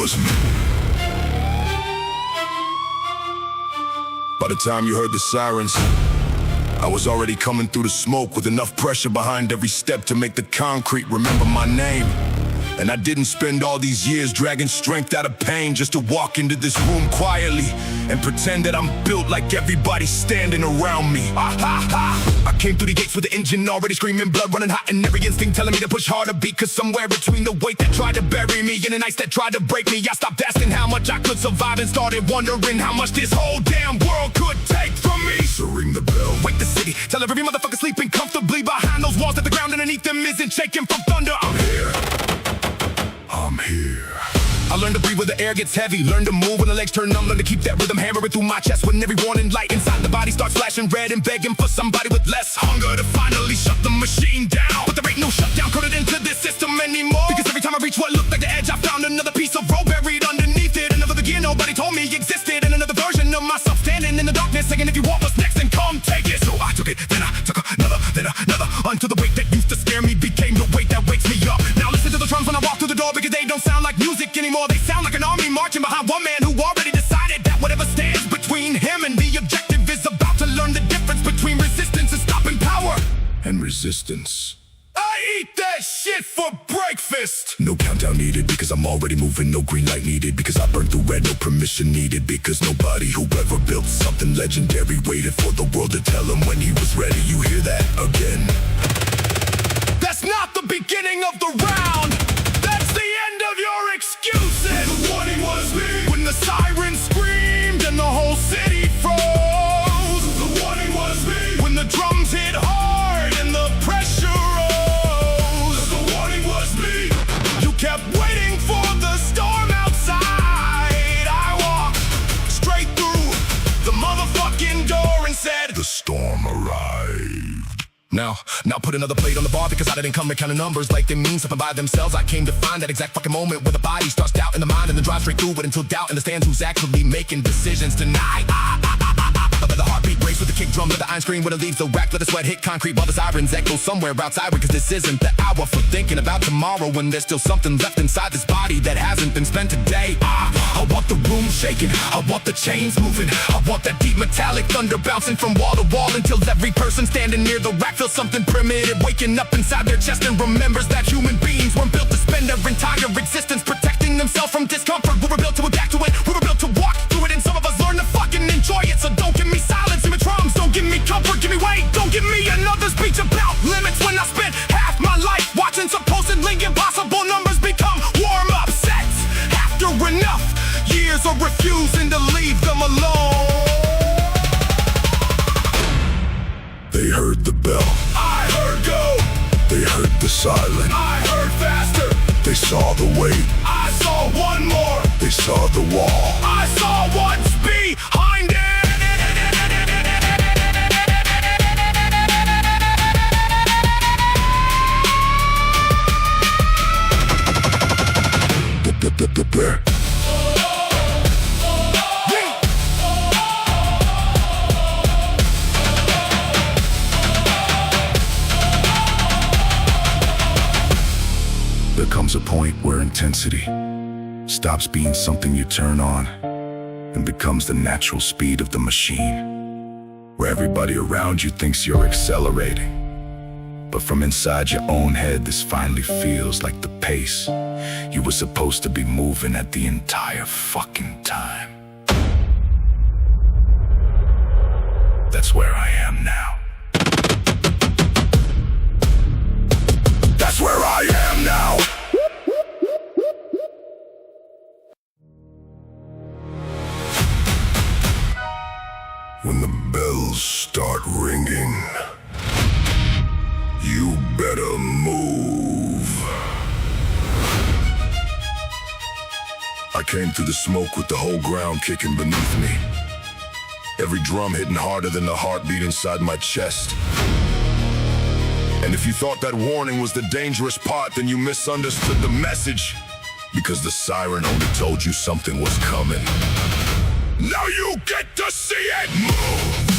was me. By the time you heard the sirens, I was already coming through the smoke with enough pressure behind every step to make the concrete remember my name. And I didn't spend all these years dragging strength out of pain just to walk into this room quietly and pretend that I'm built like everybody standing around me. I came through the gates with the engine already screaming, blood running hot, and every instinct telling me to push harder. Because somewhere between the weight that tried to bury me and the nights that tried to break me, I stopped asking how much I could survive and started wondering how much this whole damn world could take from me. So ring the bell, wake the city, tell every motherfucker sleeping comfortably behind those walls that the ground underneath them isn't shaking from thunder. I'm here. I'm here. I learned to breathe when the air gets heavy, learn to move when the legs turn numb, learn to keep that rhythm hammering through my chest when every warning light inside the body starts flashing red and begging for somebody with less hunger to finally shut the machine down. But there ain't no shutdown coded into this system anymore, because every time I reach what looked like the edge, I found another piece of rope buried underneath it. Another gear nobody told me existed, and another version of myself standing in the darkness saying, if you want what's next, then come take it. So I took it, then I took another, then another, until the weight that used to scare me became the weight that wakes me up. Now listen to the drums when I walk through the door, because they don't sound like music anymore. They sound like an army marching behind one man who already decided that whatever stands between him and the objective is about to learn the difference between resistance and stopping power. And resistance. I eat that shit for breakfast. No countdown needed, because I'm already moving. No green light needed, because I burned through red. No permission needed, because nobody who ever built something legendary waited for the world to tell him when he was ready. You hear that again? That's not the beginning of the round. That's the end of your excuses. The warning was me when the sirens screamed and the whole city froze. The warning was me when the drums hit hard and the pressure rose. The warning was me. You kept waiting for the storm outside. I walked straight through the motherfucking door and said, the storm arrived. Now put another plate on the bar, because I didn't come to count numbers like they mean something by themselves. I came to find that exact fucking moment where the body starts doubt in the mind and then drive straight through it until doubt understands who's actually making decisions tonight. Let the heartbeat race with the kick drum, let the iron scream when it leaves the rack, let the sweat hit concrete while the sirens echo somewhere outside. Because this isn't the hour for thinking about tomorrow when there's still something left inside this body that hasn't been spent today. I want the room shaking, I want the chains moving, I want that deep metallic thunder bouncing from wall to wall until every person standing near the rack feels something primitive waking up inside their chest and remembers that human beings weren't built to spend their entire existence protecting themselves from discomfort. We were built to adapt to it, we were built to walk through it, and some of us learn to fucking enjoy it. So don't give me silence in my drums, don't give me comfort, give me weight. Don't give me another speech about limits when I spent half my life watching supposedly impossible numbers become warm-up sets. After enough years of refusing to leave them alone, they heard the bell, I heard go. They heard the silence, I heard faster. They saw the weight, I saw one more. They saw the wall, I saw what's behind it. There comes a point where intensity stops being something you turn on and becomes the natural speed of the machine, where everybody around you thinks you're accelerating. But from inside your own head, this finally feels like the pace you were supposed to be moving at the entire fucking time. That's where I am now. That's where I am now. When the bells start ringing, you better move. I came through the smoke with the whole ground kicking beneath me. Every drum hitting harder than the heartbeat inside my chest. And if you thought that warning was the dangerous part, then you misunderstood the message. Because the siren only told you something was coming. Now you get to see it move!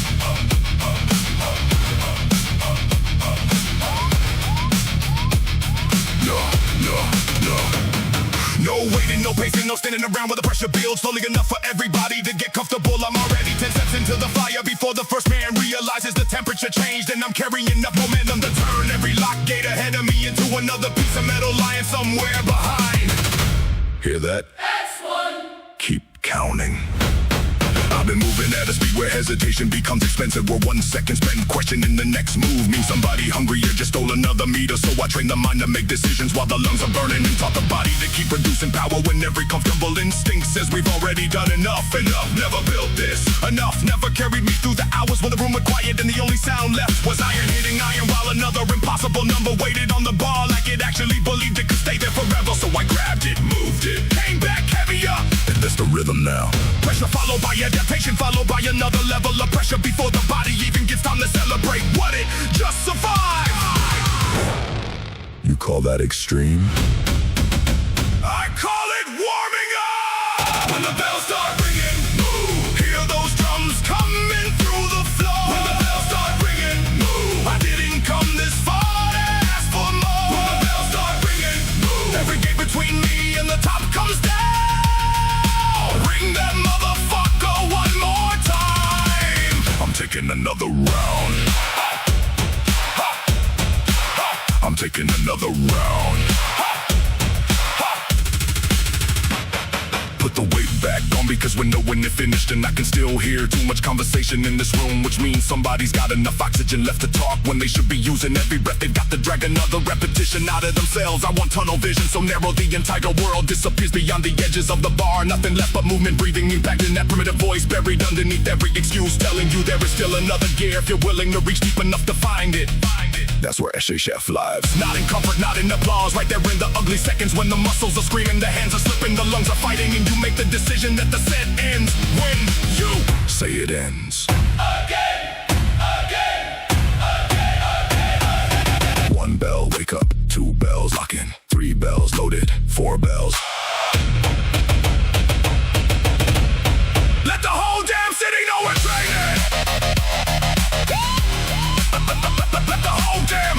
No waiting, no pacing, no still standing around where the pressure builds slowly enough for everybody to get comfortable. I'm already 10 steps into the fire before the first man realizes the temperature changed, and I'm carrying enough momentum to turn every lock gate ahead of me into another piece of metal lying somewhere behind. Hear that? X1. Keep counting. I've been moving at a speed where hesitation becomes expensive, where 1 second spent questioning the next move means somebody hungrier just stole another meter. So I train the mind to make decisions while the lungs are burning, and taught the body to keep producing power when every comfortable instinct says we've already done enough. Enough never built this. Enough never carried me through the hours when the room was quiet and the only sound left was iron hitting iron, while another impossible number waited on the bar like it actually believed it could stay there forever. So I grabbed it, moved it, came back heavier, and that's the rhythm now. Pressure followed by adaptation, followed by another level of pressure before the body even gets time to celebrate what it just survived. You call that extreme? I call it warming up. When the bells start ringing, move. Hear those drums coming through the floor. When the bells start ringing, move. I didn't come this far to ask for more. When the bells start ringing, move. Every gate between me and the top comes down. Ring that motherfucker one more time. I'm taking another round. I'm taking another round. Put the weight back on because we're knowing it finished, and I can still hear too much conversation in this room, which means somebody's got enough oxygen left to talk when they should be using every breath they've got to drag another repetition out of themselves. I want tunnel vision so narrow the entire world disappears beyond the edges of the bar. Nothing left but movement, breathing, impacting that primitive voice buried underneath every excuse, telling you there is still another gear if you're willing to reach deep enough to find it. That's where SHF lives. Not in comfort, not in applause. Right there in the ugly seconds when the muscles are screaming, the hands are slipping, the lungs are fighting, and you make the decision that the set ends when you say it ends. Again, again, again, again, again. 1 bell, wake up. 2 bells, lock in. 3 bells, loaded. 4 bells. Let the whole damn city know we're training. Let the whole damn.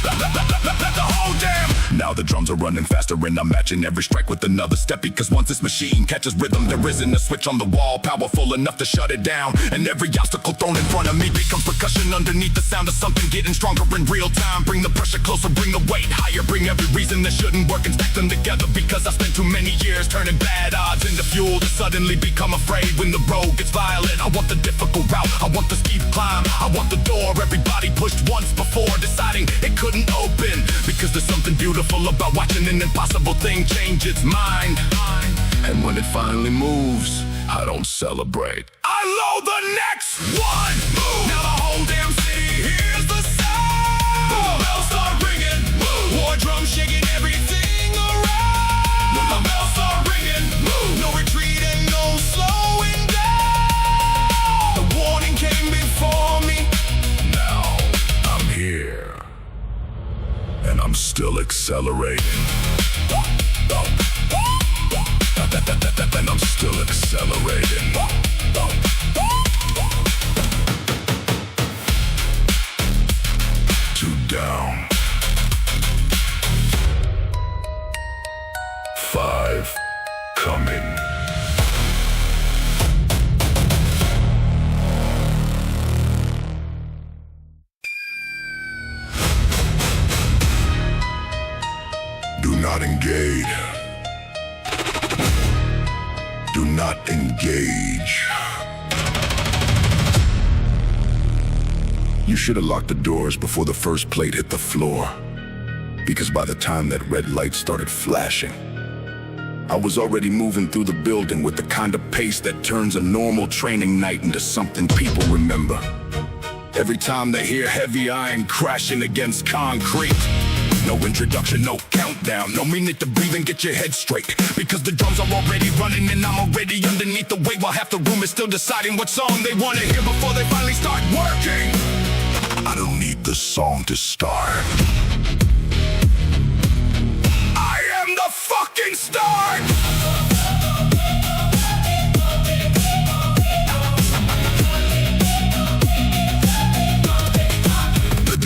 Let the whole damn. Now the drums are running faster and I'm matching every strike with another step, because once this machine catches rhythm, there isn't a switch on the wall powerful enough to shut it down, and every obstacle thrown in front of me becomes percussion underneath the sound of something getting stronger in real time. Bring the pressure closer, bring the weight higher, bring every reason that shouldn't work and stack them together, because I spent too many years turning bad odds into fuel to suddenly become afraid when the road gets violent. I want the difficult route, I want the steep climb, I want the door everybody pushed once before deciding it couldn't open, because there's something beautiful about watching an impossible thing change its mind. And when it finally moves, I don't celebrate, I load the next one. Move. Now the whole damn city hears the sound. When the bells start ringing, move. War drums shaking everything around. When the bells start ringing, move. No retreat and no slowing down. The warning came before me. Now I'm here, and I'm still accelerating. And I'm still accelerating. 2 down. 5 coming. Do not engage. Do not engage. You should have locked the doors before the first plate hit the floor, because by the time that red light started flashing, I was already moving through the building with the kind of pace that turns a normal training night into something people remember. Every time they hear heavy iron crashing against concrete, no introduction, no countdown, no minute to breathe and get your head straight, because the drums are already running and I'm already underneath the weight, while half the room is still deciding what song they want to hear before they finally start working. I don't need the song to start. I am the fucking start.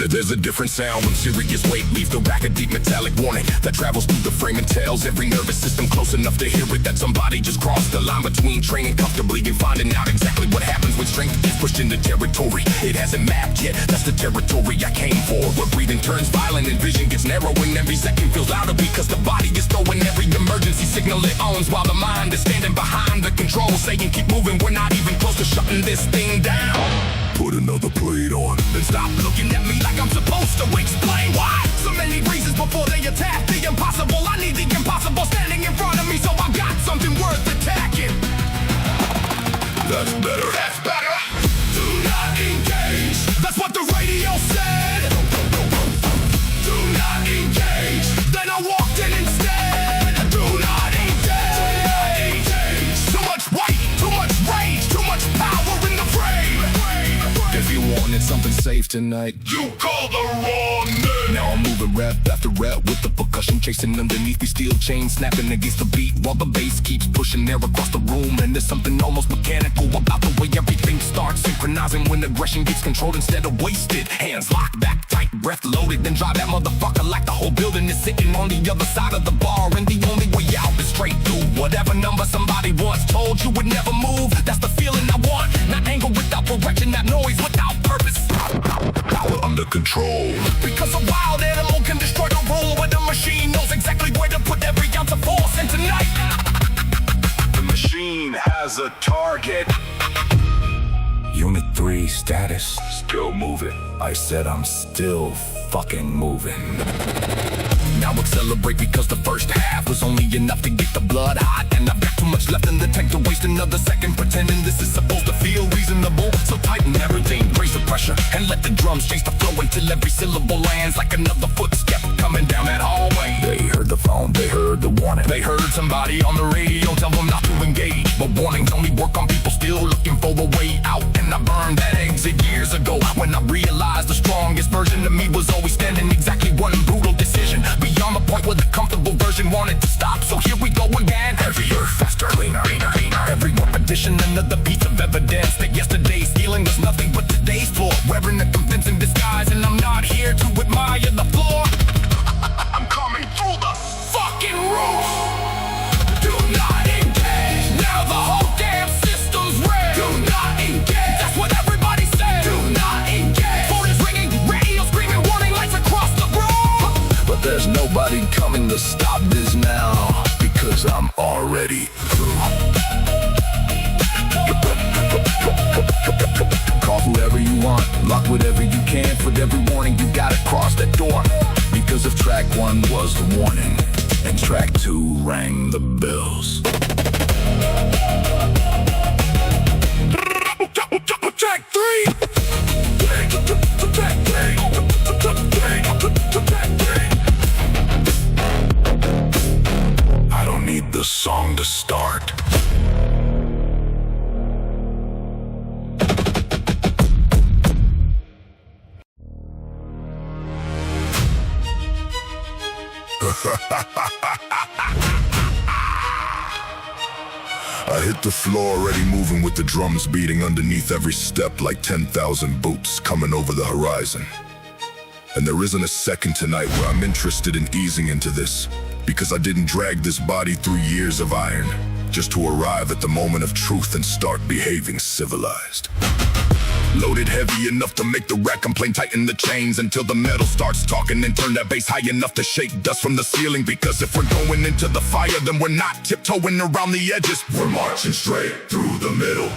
There's a different sound when serious weight leaves the rack, a deep metallic warning that travels through the frame and tells every nervous system close enough to hear it that somebody just crossed the line between training comfortably and finding out exactly what happens when strength is pushed into territory it hasn't mapped yet. That's the territory I came for, where breathing turns violent and vision gets narrow and every second feels louder because the body is throwing every emergency signal it owns, while the mind is standing behind the control saying keep moving, we're not even close to shutting this thing down. Put another plate on. Then stop looking at me like I'm supposed to explain why. So many reasons before they attack the impossible. I need the impossible standing in front of me, so I've got something worth attacking. That's better. That's better. Do not engage. That's what the radio said. Do not engage. Then I walked in instead. Do not engage. Too much weight, too much rage, too much power in the frame. If you wanted something safe tonight, You call the wrong name. now I'm moving rep after rep with the percussion chasing underneath these steel chains, snapping against the beat while the bass keeps pushing there across the room. And there's something almost mechanical about the way everything starts synchronizing when aggression gets controlled instead of wasted. Hands locked back tight, breath loaded, then drive that motherfucker like the whole building is sitting on the other side of the bar. And the only way out is straight through whatever number somebody once told you would never move. That's the feeling I want, not anger without direction, not noise without purpose. Power under control. Because a wild animal can destroy the rule, but the machine knows exactly where to put every ounce of force. And tonight, The machine has a target. Unit 3 status. Still moving. I said I'm still fucking moving. Now accelerate because the first half was only enough to get the blood hot, and I've got too much left in the tank to waste another second pretending this is supposed to feel reasonable. So tighten everything, raise the pressure, and let the drums change the flow until every syllable lands like another footstep coming down that hallway. They heard the phone, they heard the warning, they heard somebody on the radio tell them not to engage. But warnings only work on people still looking for a way out, and I burned that exit years ago when I realized the strongest version of me was always standing exactly one brutal decision beyond the point where the comfortable version wanted to stop. So here we go again. Heavier, faster, cleaner, cleaner. Every more addition, another piece of evidence that yesterday's healing was nothing but today's floor. Wearing a convincing disguise, and I'm not here to admire the floor. I'm coming through the Fucking roof. Do not engage. Now the whole damn system's red. Do not engage. That's what everybody said. Do not engage. Phone is ringing, radio screaming, warning lights across the room. But there's nobody coming to stop this now, because I'm already through. Call whoever you want, lock whatever you can. For every warning you gotta cross that door. Because if track 1 was the warning, and track 2 rang the bells. Track 3! I don't need the song to start. I hit the floor already moving with the drums beating underneath every step like 10,000 boots coming over the horizon. And there isn't a second tonight where I'm interested in easing into this, because I didn't drag this body through years of iron just to arrive at the moment of truth and start behaving civilized. Loaded heavy enough to make the rack complain, tighten the chains until the metal starts talking, and turn that bass high enough to shake dust from the ceiling. Because if we're going into the fire, then we're not tiptoeing around the edges, we're marching straight through the middle.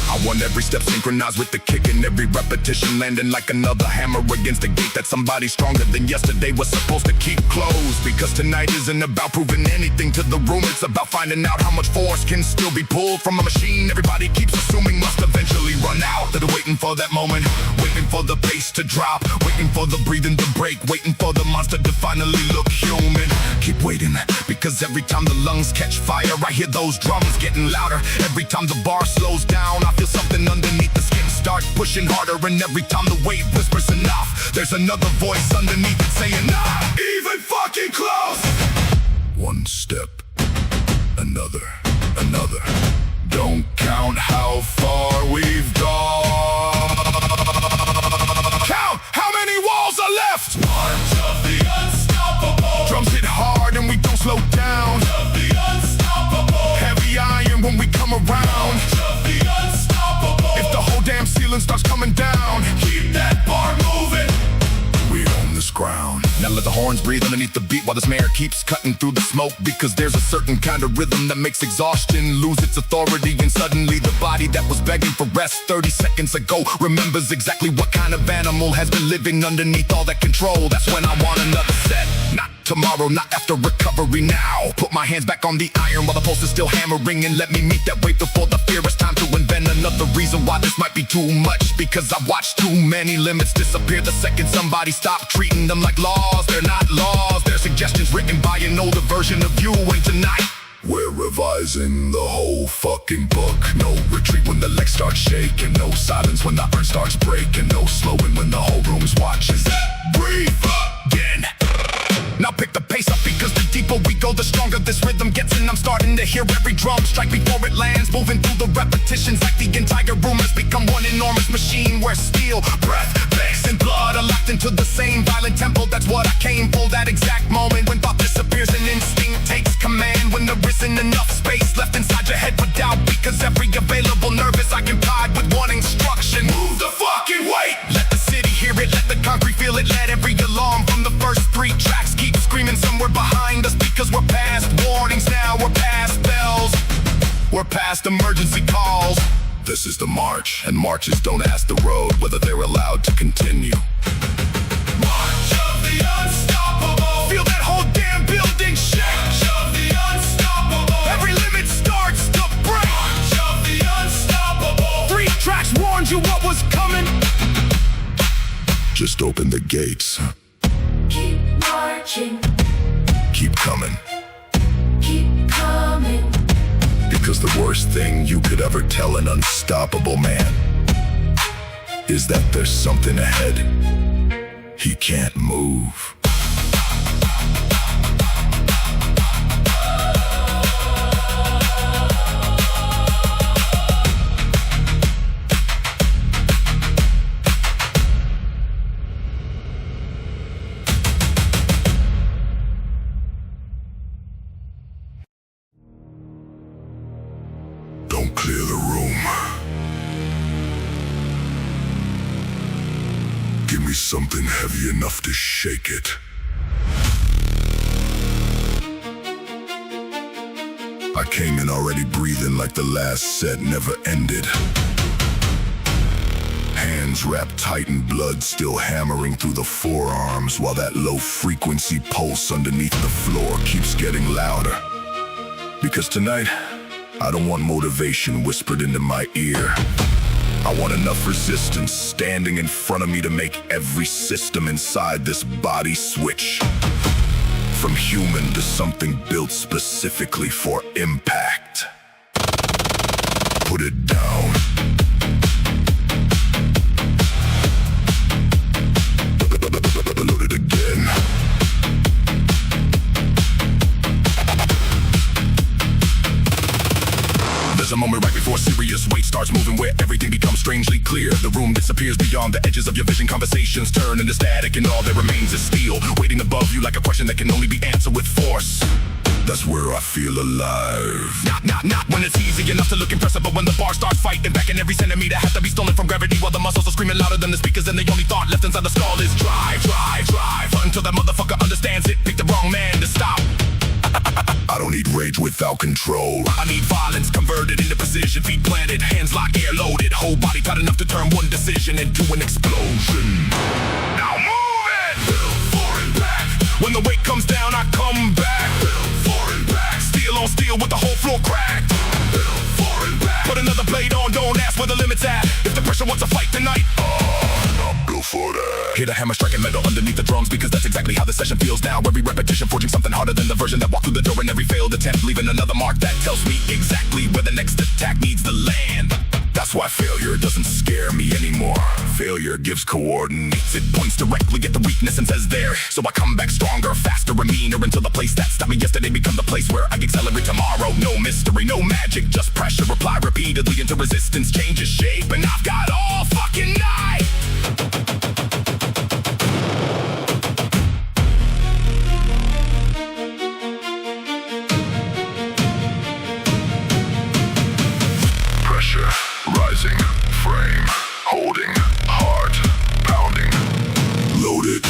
I want every step synchronized with the kick, and every repetition landing like another hammer against the gate that somebody stronger than yesterday was supposed to keep closed. Because tonight isn't about proving anything to the room, it's about finding out how much force can still be pulled from a machine everybody keeps assuming must eventually run out. They're waiting for that moment, waiting for the bass to drop, waiting for the breathing to break, waiting for the monster to finally look human. Keep waiting, because every time the lungs catch fire, I hear those drums getting louder. Every time the bar slows down, I feel something underneath the skin start pushing harder. And every time the wave whispers enough, there's another voice underneath it saying, not even fucking close. One step, another. Don't count how far we've gone. horns breathe underneath the beat while the snare keeps cutting through the smoke. Because there's a certain kind of rhythm that makes exhaustion lose its authority, and suddenly the body that was begging for rest 30 seconds ago remembers exactly what kind of animal has been living underneath all that control. That's when I want another set. Not tomorrow, not after recovery now. Put my hands back on the iron while the pulse is still hammering, and let me meet that weight before the fear. It's time to invent another reason why this might be too much. Because I've watched too many limits disappear the second somebody stopped treating them like laws. They're not laws, they're suggestions written by an older version of you. And tonight we're revising the whole fucking book. No retreat when the legs start shaking, no silence when the earth starts breaking, no slowing when the whole room's watching. Breathe again. Now pick the pace up, because the deeper we go, the stronger this rhythm gets. And I'm starting to hear every drum strike before it lands, moving through the repetitions like the entire room has become one enormous machine, where steel, breath, bass, and blood are locked into the same violent tempo. That's what I came for, that exact moment when thought disappears and instinct takes command. When there isn't enough space left inside your head for doubt, because every available nerve is occupied with one instruction: move the fucking weight. Let the city hear it, let the concrete feel it. Let every alarm from the first 3 tracks keep screaming somewhere behind us, because we're past warnings now, we're past bells, we're past emergency calls. This is the march, and marches don't ask the road whether they're allowed to continue. March of the unstoppable. Feel that whole damn building shake. March of the unstoppable. Every limit starts to break. March of the unstoppable. 3 tracks warned you what was coming. Just open the gates. Keep marching, Keep coming. keep coming. Because the worst thing you could ever tell an unstoppable man is that there's something ahead he can't move. Don't clear the room. Give me something heavy enough to shake it. I came in already breathing like the last set never ended. Hands wrapped tight and blood still hammering through the forearms, while that low frequency pulse underneath the floor keeps getting louder. Because tonight, I don't want motivation whispered into my ear. I want enough resistance standing in front of me to make every system inside this body switch. From human to something built specifically for impact. Put it down. Load it again. There's a moment right before serious weight starts moving, where everything becomes strangely clear. The room disappears beyond the edges of your vision. Conversations turn into static, and all that remains is steel, waiting above you like a question that can only be answered with force. That's where I feel alive. Not when it's easy enough to look impressive, but when the bar starts fighting back and every centimeter has to be stolen from gravity, while the muscles are screaming louder than the speakers, and the only thought left inside the skull is drive, drive, drive, until that motherfucker understands it. Pick the wrong man to stop. I don't need rage without control. I need violence converted into precision. Feet planted, hands locked, air loaded. Whole body tight enough to turn one decision into an explosion. Now move it! Build forward and back. When the weight comes down, I come back. Build forward and back. Steel on steel with the whole floor cracked. Build forward and back. Put another blade on, don't ask where the limit's at. If the pressure wants a fight tonight, I'm built for that. Hear the hammer striking metal underneath the drums, because that's exactly how the session feels now. Every repetition forging something harder than the version that walked through the door, and every failed attempt leaving another mark that tells me exactly where the next attack needs to land. That's why failure doesn't scare me anymore. Failure gives coordinates. It points directly at the weakness and says there. So I come back stronger, faster, and meaner, until the place that stopped me yesterday become the place where I accelerate tomorrow. No mystery, no magic, just pressure. Apply repeatedly until resistance changes shape, and I've got all fucking night. Rising, frame, holding, heart, pounding, loaded.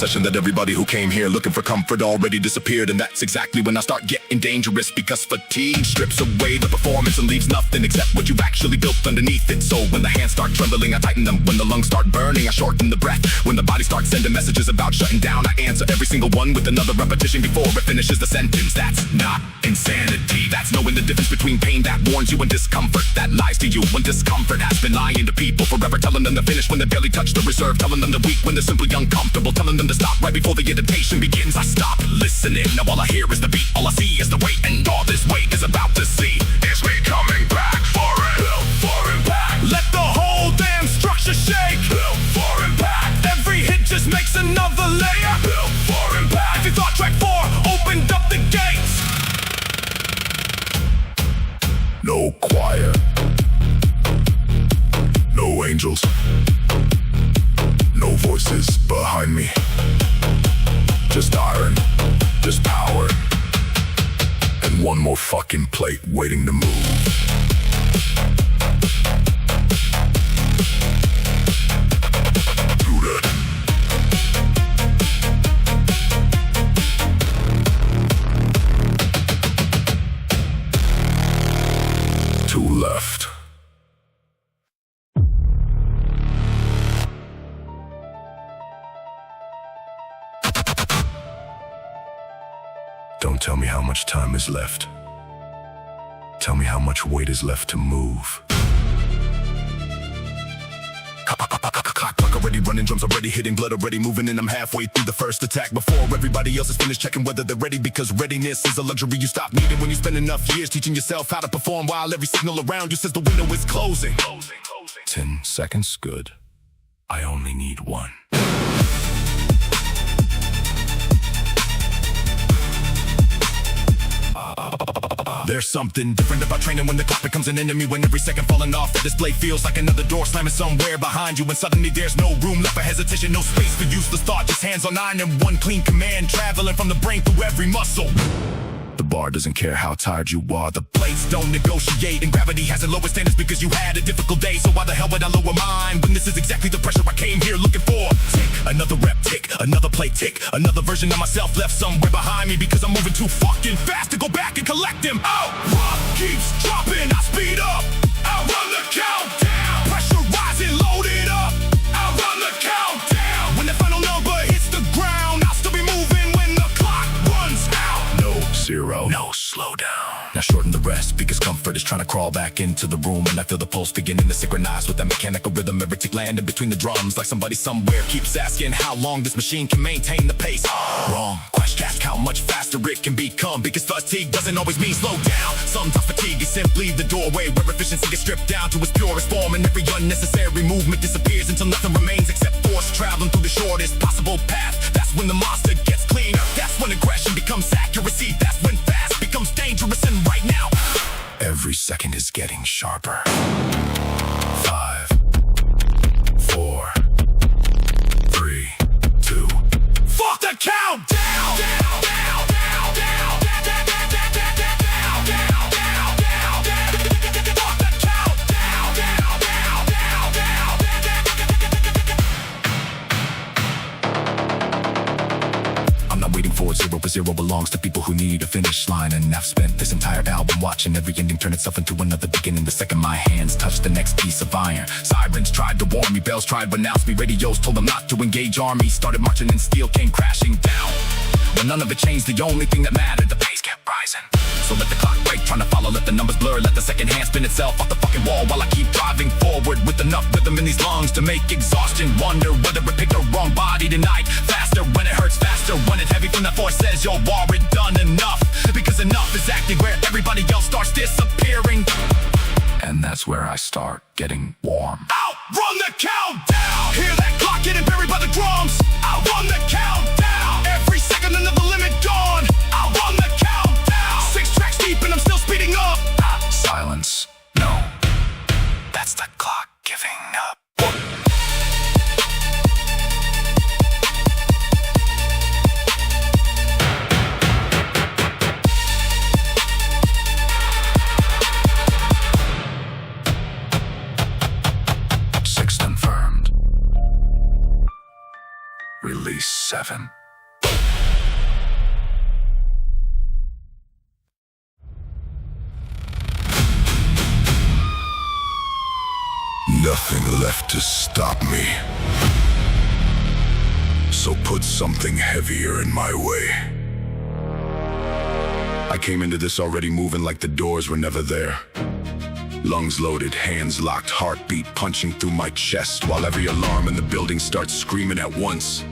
session that everybody who came here looking for comfort already disappeared. And that's exactly when I start getting dangerous, because fatigue strips away the performance and leaves nothing except what you've actually built underneath it. So when the hands start trembling, I tighten them. When the lungs start burning, I shorten the breath. When the body starts sending messages about shutting down, I answer every single one with another repetition before it finishes the sentence. That's not insanity. That's knowing the difference between pain that warns you and discomfort that lies to you. When discomfort has been lying to people forever, telling them to finish when they barely touch the reserve, telling them they're weak when they're simply uncomfortable, telling them to stop right before the irritation begins. I stop listening. Now all I hear is the beat, all I see is the weight, and all this weight is about to see is me coming back for it. Built for impact. Let the whole damn structure shake. Built for impact. Every hit just makes another layer. Built for impact. If you thought track 4 opened up the gates. No choir, no angels, no voices behind me. Just iron, just power, and one more fucking plate waiting to move. Do that. Two left. Don't tell me how much time is left. Tell me how much weight is left to move. Clock already running, drums already hitting, blood already moving, and I'm halfway through the first attack before everybody else is finished checking whether they're ready, because readiness is a luxury you stop needing when you spend enough years teaching yourself how to perform while every signal around you says the window is closing. 10 seconds, good. I only need 1. There's something different about training when the clock becomes an enemy. When every second falling off the display feels like another door slamming somewhere behind you. And suddenly there's no room left for hesitation, no space for useless thought. Just hands on 9 and one clean command, traveling from the brain through every muscle. The bar doesn't care how tired you are. The plates don't negotiate, and gravity has the lowest standards because you had a difficult day. So why the hell would I lower mine when this is exactly the pressure I came here looking for? Tick, another rep, tick, another plate, tick, another version of myself left somewhere behind me because I'm moving too fucking fast to go back and collect him. Rock keeps dropping, I speed up. I run the countdown. Pressure rising, load it up. I run the countdown. When the final number hits the ground, I'll still be moving when the clock runs out. No zero, no slow down. Now shorten the rest because comfort is trying to crawl back into the room, and I feel the pulse beginning to synchronize with that mechanical rhythm. Every tick landing between the drums like somebody somewhere keeps asking how long this machine can maintain the pace. Wrong question, ask how much faster it can become, because fatigue doesn't always mean slow down. Sometimes fatigue is simply the doorway where efficiency gets stripped down to its purest form, and every unnecessary movement disappears until nothing remains except force traveling through the shortest possible path. That's when the monster gets cleaner. That's when aggression becomes accuracy. That's when fast becomes dangerous. And right now, every second is getting sharper. 5, 4, 3, 2. Fuck the countdown! Down, down, down, down, down, down, down, down, down, down, down, down, down, down. Fuck the countdown! Down, down, down, down, down, down. I'm not waiting for it. 0 for 0 belongs to people who need a finish line, and I've spent this entire album watching every ending turn itself into another beginning. The second my hands touch the next piece of iron, sirens tried to warn me, bells tried to announce me, radios told them not to engage armies started marching, and steel came crashing down. But none of it changed, the only thing that mattered, the pace kept rising. So let the clock break, trying to follow, let the numbers blur, let the second hand spin itself off the fucking wall while I keep driving forward with enough rhythm in these lungs to make exhaustion wonder whether it picked the wrong body tonight. Faster when it hurts, faster when it's heavy from the force says you're already done enough, because enough is acting where everybody else starts disappearing. And that's where I start getting warm. Outrun the countdown! Hear that clock getting buried by the drums. I run the countdown. Every second another limit gone. I run the countdown. 6 tracks deep and I'm still speeding up. Silence. No. That's the clock giving up. Release 7. Nothing left to stop me. So put something heavier in my way. I came into this already moving like the doors were never there. Lungs loaded, hands locked, heartbeat punching through my chest, while every alarm in the building starts screaming at once.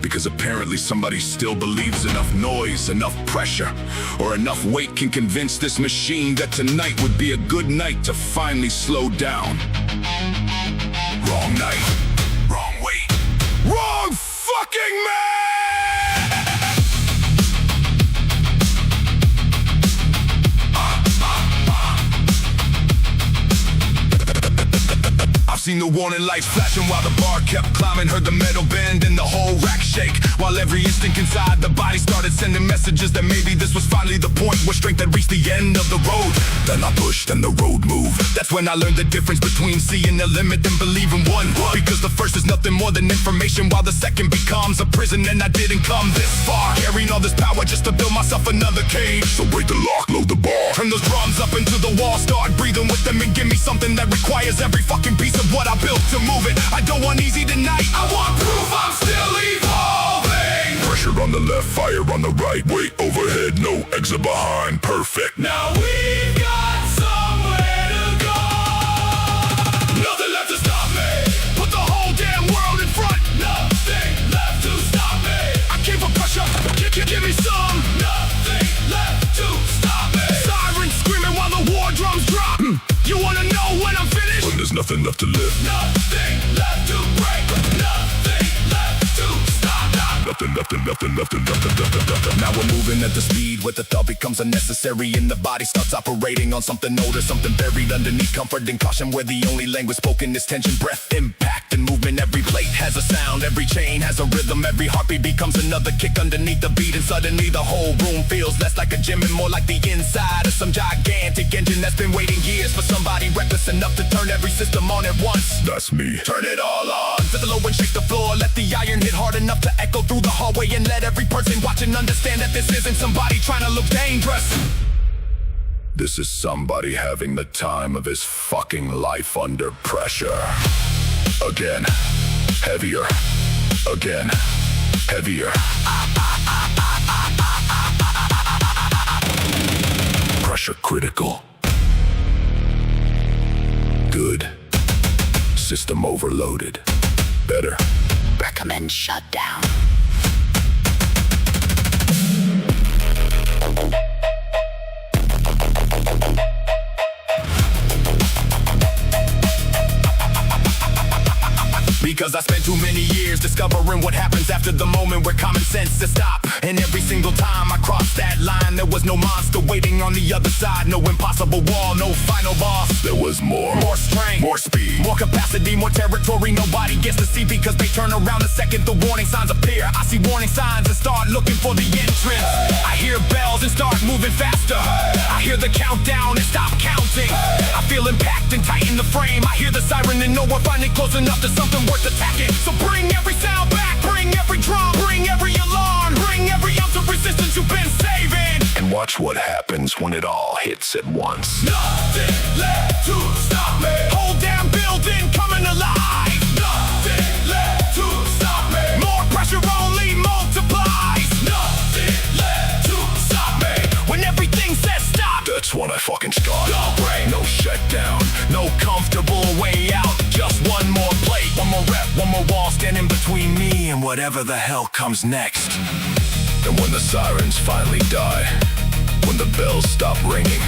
Because apparently somebody still believes enough noise, enough pressure, or enough weight can convince this machine that tonight would be a good night to finally slow down. Wrong night, wrong weight, wrong fucking man! I've seen the warning lights flashing while the bar kept climbing. Heard the metal bend and the whole rack shake, while every instinct inside the body started sending messages that maybe this was finally the point where strength had reached the end of the road. Then I pushed and the road moved. That's when I learned the difference between seeing the limit and believing one. Because the first is nothing more than information, while the second becomes a prison. And I didn't come this far, carrying all this power just to build myself another cage. So break the lock, load the bar, turn those drums up into the wall, start breathing with them, and give me something that requires every fucking piece of what I built to move it. I don't want easy tonight, I want proof I'm still evolving. Pressure on the left, fire on the right, weight overhead, no exit behind, perfect. Now we've got somewhere to go. Nothing left to stop me. Put the whole damn world in front. Nothing left to stop me. I came for pressure, give me some. Nothing left to stop me. Sirens screaming while the war drums drop. You wanna know when I'm finished? When there's nothing left to live. Nothing left to break. Nothing left to stop. Nothing. Now we're moving at the speed where the thought becomes unnecessary, and the body starts operating on something older, something buried underneath comfort and caution, where the only language spoken is tension, breath, impact, and movement. Every plate has a sound, every chain has a rhythm, every heartbeat becomes another kick underneath the beat, and suddenly the whole room feels less like a gym and more like the inside of some gigantic engine that's been waiting years for somebody reckless enough to turn every system on at once. That's me. Turn it all on. Fit the low and shake the floor. Let the iron hit hard enough to echo through the hallway, and let every person watching understand that this isn't somebody trying to look dangerous. This is somebody having the time of his fucking life under pressure. Again, heavier. Again, heavier. Pressure critical. Good. System overloaded. Better. Recommend shutdown. Because I spent too many years discovering what happens after the moment where common sense to stop. And every single time I crossed that line, there was no monster waiting on the other side. No impossible wall, no final boss. There was more. More strength, more speed, more capacity, more territory nobody gets to see, because they turn around the second the warning signs appear. I see warning signs and start looking for the entrance. I hear bells and start moving faster. I hear the countdown and stop counting. I feel impact and tighten the frame. I hear the siren and know we're finally close enough to something worth attacking. So bring every sound back, bring every drum, bring every alarm, bring every ounce of resistance you've been saving. And watch what happens when it all hits at once. Nothing left to stop me. Whole damn building coming alive. Nothing left to stop me. More pressure only multiplies. Nothing left to stop me. When everything says stop, That's when I fucking start. no break, No shutdown. no comfortable way out. Just one more plate, one more rep, one more wall standing between me and whatever the hell comes next. And when the sirens finally die, when the bells stop ringing,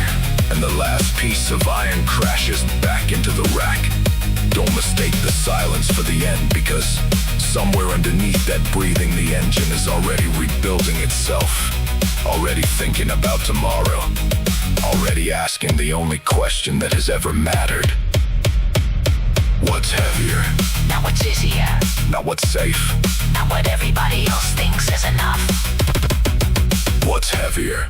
and the last piece of iron crashes back into the rack, don't mistake the silence for the end, because somewhere underneath that breathing, the engine is already rebuilding itself, already thinking about tomorrow, already asking the only question that has ever mattered. What's heavier? Not what's easier. Not what's safe? Not what everybody else thinks is enough. What's heavier?